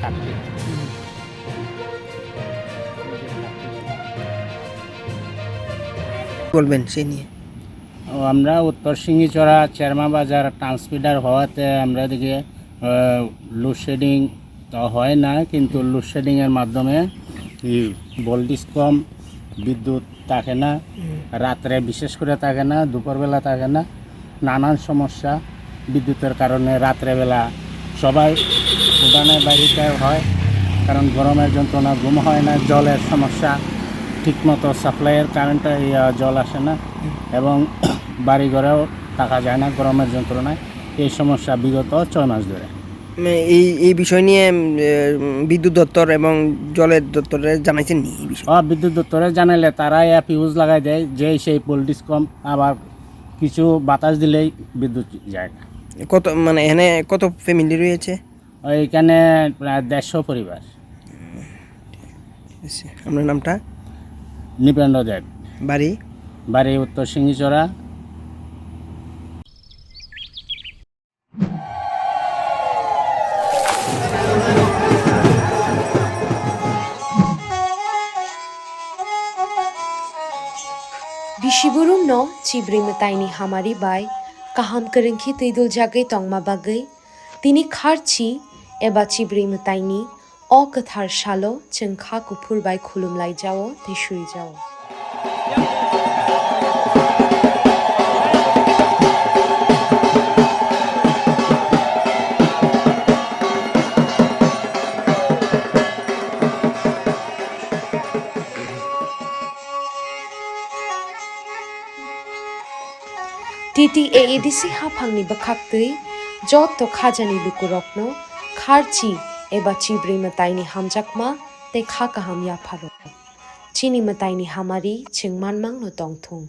থাকবে। বলবেন সেই নিয়ে? আমরা উত্তর সিঙ্গিচড়া চেরমা বাজার ট্রান্সমিটার হওয়াতে আমরা এদিকে লোডশেডিং তো হয় না, কিন্তু লোডশেডিংয়ের মাধ্যমে ভোল্টেজ কম, বিদ্যুৎ থাকে না, রাত্রে বিশেষ করে থাকে না, দুপুরবেলা থাকে না, নানান সমস্যা বিদ্যুতের কারণে রাত্রেবেলা সবাই উঠানে বাড়িতে হয়, কারণ গরমের যন্ত্রণা, ঘুম হয় না, জলের সমস্যা, ঠিকমতো সাপ্লাইয়ের কারেন্টে জল আসে না, এবং বাড়িঘরেও থাকা যায় না গরমের যন্ত্রণায়। এই সমস্যা বিগত 6 মাস ধরে। এই বিষয় নিয়ে বিদ্যুৎ দপ্তর এবং জলের দপ্তরে জানাইছেন নি এই বিষয়ে? বিদ্যুৎ দপ্তরে জানাইলে তারা ফিউজ লাগাই দেয়, যে সেই ভোল্টেজ কম, আবার কিছু বাতাস দিলেই বিদ্যুৎ যায় না। কত মানে এখানে কত ফ্যামিলি রয়েছে? ওইখানে প্রায় 150 পরিবার। আপনার নামটা? নিপেন্দ্র দেব। বাড়ি? বাড়ি উত্তর সিঙ্গিচড়া। Bishiburum no chibri mataini hamari bai kaham kerengki tidul jagai tongma bagai tini kharchi eba chibri mataini o kathar shalo chengkha kupur bai khulum lai jao tishui jao. TTAADC hapangni bakhaktui joto khajani lukurokno kharchi eba chibri mataini hamjakma te khakaham ya pharo chini mataini hamari chingmanmang no tongthung.